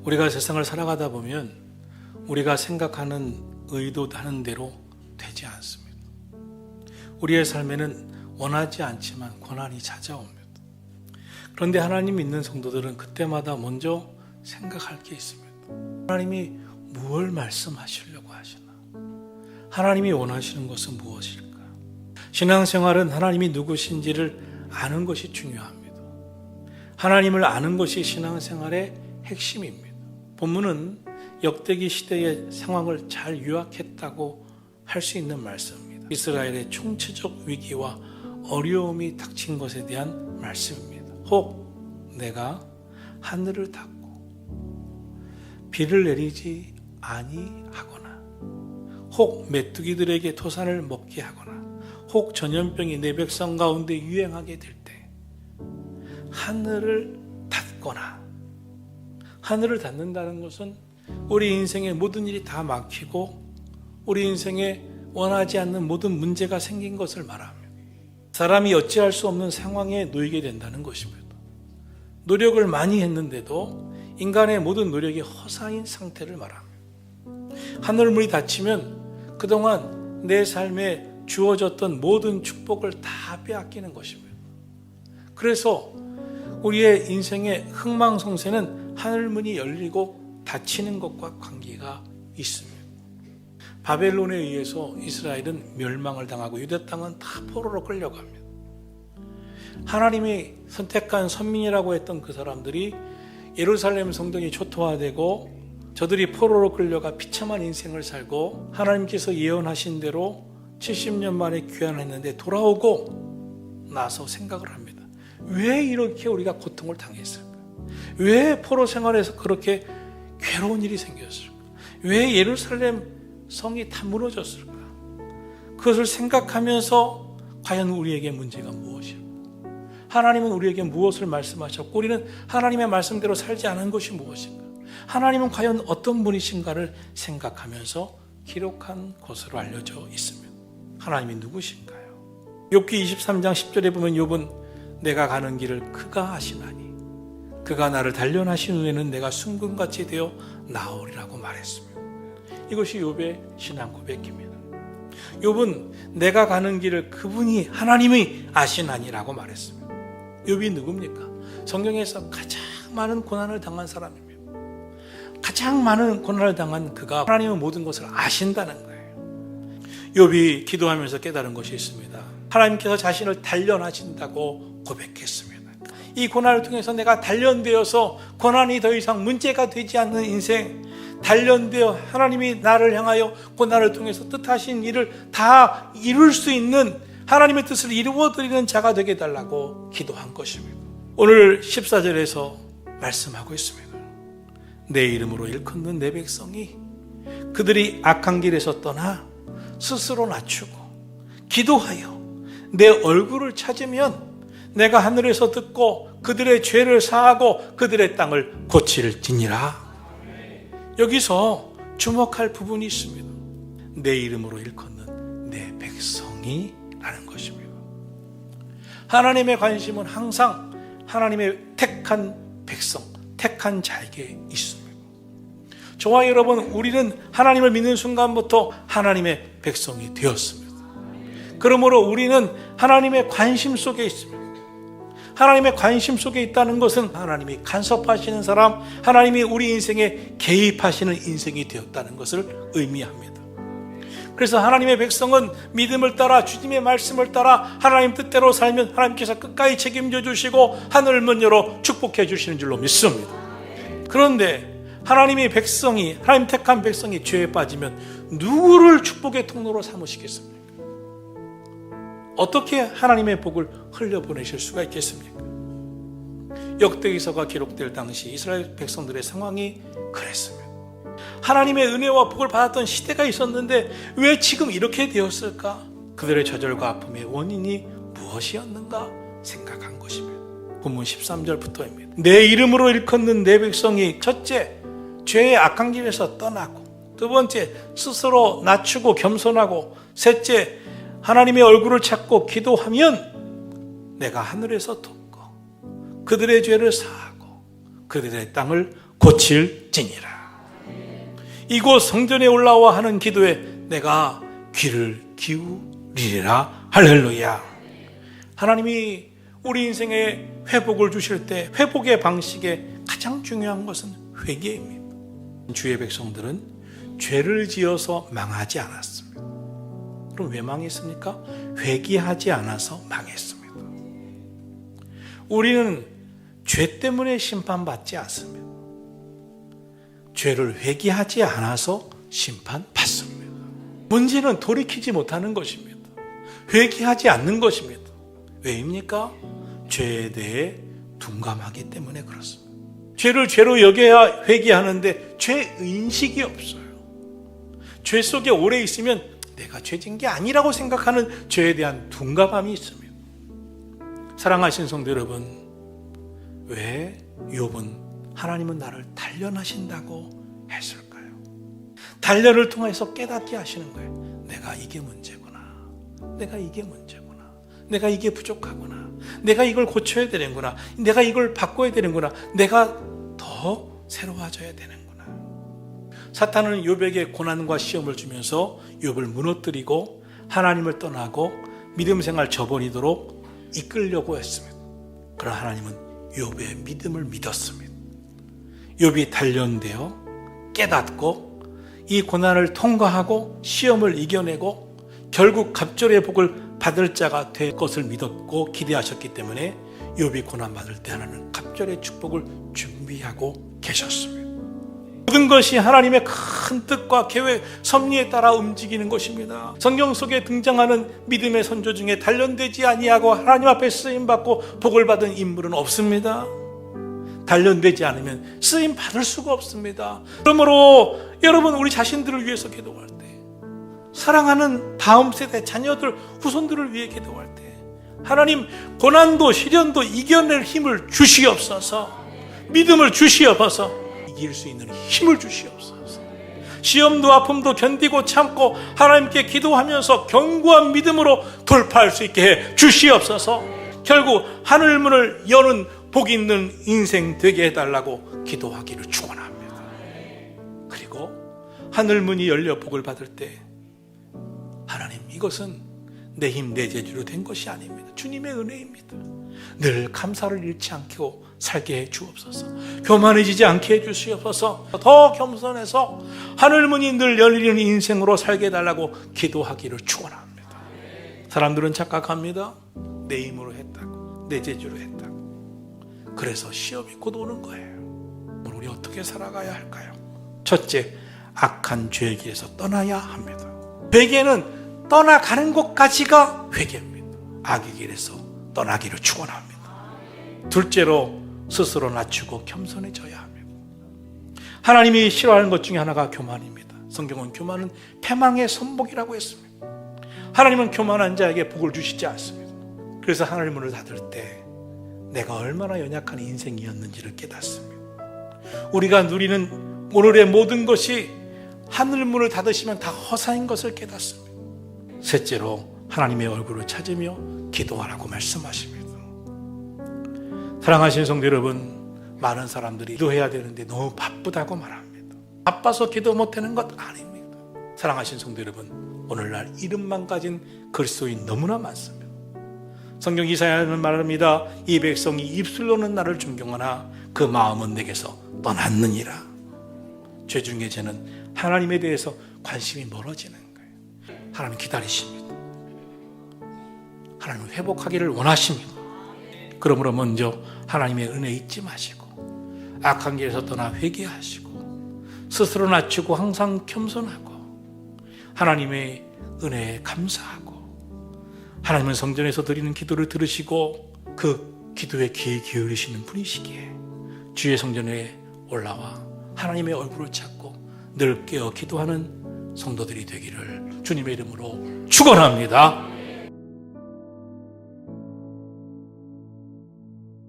우리가 세상을 살아가다 보면 우리가 생각하는 의도하는 대로 되지 않습니다. 우리의 삶에는 원하지 않지만 고난이 찾아옵니다. 그런데 하나님 믿는 성도들은 그때마다 먼저 생각할 게 있습니다. 하나님이 무엇을 말씀하시려고 하시나? 하나님이 원하시는 것은 무엇일까? 신앙생활은 하나님이 누구신지를 아는 것이 중요합니다. 하나님을 아는 것이 신앙생활의 핵심입니다. 본문은 역대기 시대의 상황을 잘 요약했다고 할 수 있는 말씀입니다. 이스라엘의 총체적 위기와 어려움이 닥친 것에 대한 말씀입니다. 혹 내가 하늘을 닫고 비를 내리지 아니하거나, 혹 메뚜기들에게 토산을 먹게 하거나, 혹 전염병이 내 백성 가운데 유행하게 될 때 하늘을 닫거나. 하늘을 닫는다는 것은 우리 인생의 모든 일이 다 막히고 우리 인생에 원하지 않는 모든 문제가 생긴 것을 말합니다. 사람이 어찌할 수 없는 상황에 놓이게 된다는 것입니다. 노력을 많이 했는데도 인간의 모든 노력이 허사인 상태를 말합니다. 하늘문이 닫히면 그동안 내 삶에 주어졌던 모든 축복을 다 빼앗기는 것입니다. 그래서 우리의 인생의 흥망성쇠는 하늘문이 열리고 닫히는 것과 관계가 있습니다. 바벨론에 의해서 이스라엘은 멸망을 당하고 유대 땅은 다 포로로 끌려갑니다. 하나님이 선택한 선민이라고 했던 그 사람들이 예루살렘 성전이 초토화되고 저들이 포로로 끌려가 비참한 인생을 살고 하나님께서 예언하신 대로 70년 만에 귀환했는데 돌아오고 나서 생각을 합니다. 왜 이렇게 우리가 고통을 당했을까? 왜 포로 생활에서 그렇게 괴로운 일이 생겼을까? 왜 예루살렘 성이 다 무너졌을까? 그것을 생각하면서 과연 우리에게 문제가 무엇일까? 하나님은 우리에게 무엇을 말씀하셨고 우리는 하나님의 말씀대로 살지 않은 것이 무엇인가? 하나님은 과연 어떤 분이신가를 생각하면서 기록한 것으로 알려져 있습니다. 하나님이 누구신가요? 욥기 23장 10절에 보면 욥은 내가 가는 길을 그가 아시나니 그가 나를 단련하신 후에는 내가 순금같이 되어 나오리라고 말했습니다. 이것이 욥의 신앙 고백입니다. 욥은 내가 가는 길을 그분이 하나님이 아시나니라고 말했습니다. 욥이 누굽니까? 성경에서 가장 많은 고난을 당한 사람입니다. 가장 많은 고난을 당한 그가 하나님은 모든 것을 아신다는 거예요. 욥이 기도하면서 깨달은 것이 있습니다. 하나님께서 자신을 단련하신다고 고백했습니다. 이 고난을 통해서 내가 단련되어서 고난이 더 이상 문제가 되지 않는 인생, 단련되어 하나님이 나를 향하여 고난을 통해서 뜻하신 일을 다 이룰 수 있는 하나님의 뜻을 이루어드리는 자가 되게 해달라고 기도한 것입니다. 오늘 14절에서 말씀하고 있습니다. 내 이름으로 일컫는 내 백성이 그들이 악한 길에서 떠나 스스로 낮추고 기도하여 내 얼굴을 찾으면 내가 하늘에서 듣고 그들의 죄를 사하고 그들의 땅을 고칠지니라. 여기서 주목할 부분이 있습니다. 내 이름으로 일컫는 내 백성이 라는 것입니다. 하나님의 관심은 항상 하나님의 택한 백성, 택한 자에게 있습니다. 저와 여러분, 우리는 하나님을 믿는 순간부터 하나님의 백성이 되었습니다. 그러므로 우리는 하나님의 관심 속에 있습니다. 하나님의 관심 속에 있다는 것은 하나님이 간섭하시는 사람, 하나님이 우리 인생에 개입하시는 인생이 되었다는 것을 의미합니다. 그래서 하나님의 백성은 믿음을 따라 주님의 말씀을 따라 하나님 뜻대로 살면 하나님께서 끝까지 책임져 주시고 하늘을 문 열어 축복해 주시는 줄로 믿습니다. 그런데 하나님의 백성이, 하나님 택한 백성이 죄에 빠지면 누구를 축복의 통로로 삼으시겠습니까? 어떻게 하나님의 복을 흘려보내실 수가 있겠습니까? 역대기서가 기록될 당시 이스라엘 백성들의 상황이 그랬습니다. 하나님의 은혜와 복을 받았던 시대가 있었는데 왜 지금 이렇게 되었을까? 그들의 좌절과 아픔의 원인이 무엇이었는가 생각한 것입니다. 본문 13절부터입니다. 내 이름으로 일컫는 내 백성이 첫째, 죄의 악한 길에서 떠나고, 두 번째, 스스로 낮추고 겸손하고, 셋째, 하나님의 얼굴을 찾고 기도하면 내가 하늘에서 돕고 그들의 죄를 사하고 그들의 땅을 고칠지니라. 이곳 성전에 올라와 하는 기도에 내가 귀를 기울이리라. 할렐루야. 하나님이 우리 인생에 회복을 주실 때 회복의 방식에 가장 중요한 것은 회개입니다. 주의 백성들은 죄를 지어서 망하지 않았습니다. 그럼 왜 망했습니까? 회개하지 않아서 망했습니다. 우리는 죄 때문에 심판받지 않습니다. 죄를 회개하지 않아서 심판받습니다. 문제는 돌이키지 못하는 것입니다. 회개하지 않는 것입니다. 왜입니까? 죄에 대해 둔감하기 때문에 그렇습니다. 죄를 죄로 여겨야 회개하는데 죄 인식이 없어요. 죄 속에 오래 있으면 내가 죄진 게 아니라고 생각하는 죄에 대한 둔감함이 있습니다. 사랑하신 성도 여러분, 왜 욥은 하나님은 나를 단련하신다고 했을까요? 단련을 통해서 깨닫게 하시는 거예요. 내가 이게 문제구나. 내가 이게 문제구나. 내가 이게 부족하구나. 내가 이걸 고쳐야 되는구나. 내가 이걸 바꿔야 되는구나. 내가 더 새로워져야 되는구나. 사탄은 욥에게 고난과 시험을 주면서 욥을 무너뜨리고 하나님을 떠나고 믿음 생활 저버리도록 이끌려고 했습니다. 그러나 하나님은 욥의 믿음을 믿었습니다. 욥이 단련되어 깨닫고 이 고난을 통과하고 시험을 이겨내고 결국 갑절의 복을 받을 자가 될 것을 믿었고 기대하셨기 때문에 욥이 고난받을 때 하나님은 갑절의 축복을 준비하고 계셨습니다. 모든 것이 하나님의 큰 뜻과 계획, 섭리에 따라 움직이는 것입니다. 성경 속에 등장하는 믿음의 선조 중에 단련되지 아니하고 하나님 앞에 쓰임받고 복을 받은 인물은 없습니다. 단련되지 않으면 쓰임 받을 수가 없습니다. 그러므로 여러분, 우리 자신들을 위해서 기도할 때, 사랑하는 다음 세대 자녀들, 후손들을 위해 기도할 때 하나님 고난도 시련도 이겨낼 힘을 주시옵소서. 믿음을 주시옵소서. 이길 수 있는 힘을 주시옵소서. 시험도 아픔도 견디고 참고 하나님께 기도하면서 견고한 믿음으로 돌파할 수 있게 해 주시옵소서. 결국 하늘문을 여는 복 있는 인생 되게 해달라고 기도하기를 축원합니다. 그리고 하늘문이 열려 복을 받을 때 하나님, 이것은 내 힘, 내 재주로 된 것이 아닙니다. 주님의 은혜입니다. 늘 감사를 잃지 않고 살게 해 주옵소서. 교만해지지 않게 해 주시옵소서. 더 겸손해서 하늘문이 늘 열리는 인생으로 살게 해달라고 기도하기를 축원합니다. 사람들은 착각합니다. 내 힘으로 했다고, 내 재주로 했다고. 그래서 시험이 곧 오는 거예요. 우리 어떻게 살아가야 할까요? 첫째, 악한 죄의 길에서 떠나야 합니다. 회개는 떠나가는 곳까지가 회개입니다. 악의 길에서 떠나기를 축원합니다. 둘째로, 스스로 낮추고 겸손해져야 합니다. 하나님이 싫어하는 것 중에 하나가 교만입니다. 성경은 교만은 패망의 선복이라고 했습니다. 하나님은 교만한 자에게 복을 주시지 않습니다. 그래서 하늘 문을 닫을 때 내가 얼마나 연약한 인생이었는지를 깨닫습니다. 우리가 누리는 오늘의 모든 것이 하늘 문을 닫으시면 다 허사인 것을 깨닫습니다. 셋째로, 하나님의 얼굴을 찾으며 기도하라고 말씀하십니다. 사랑하시는 성도 여러분, 많은 사람들이 기도해야 되는데 너무 바쁘다고 말합니다. 바빠서 기도 못하는 것 아닙니다. 사랑하시는 성도 여러분, 오늘날 이름만 가진 그리스도인 너무나 많습니다. 성경 이사야는 말합니다. 이 백성이 입술로는 나를 존경하나 그 마음은 내게서 떠났느니라. 죄 중에 죄는 하나님에 대해서 관심이 멀어지는 거예요. 하나님 기다리십니다. 하나님 회복하기를 원하십니다. 그러므로 먼저 하나님의 은혜 잊지 마시고 악한 길에서 떠나 회개하시고 스스로 낮추고 항상 겸손하고 하나님의 은혜에 감사하고 하나님은 성전에서 드리는 기도를 들으시고 그 기도에 귀 기울이시는 분이시기에 주의 성전에 올라와 하나님의 얼굴을 찾고 늘 깨어 기도하는 성도들이 되기를 주님의 이름으로 축원합니다.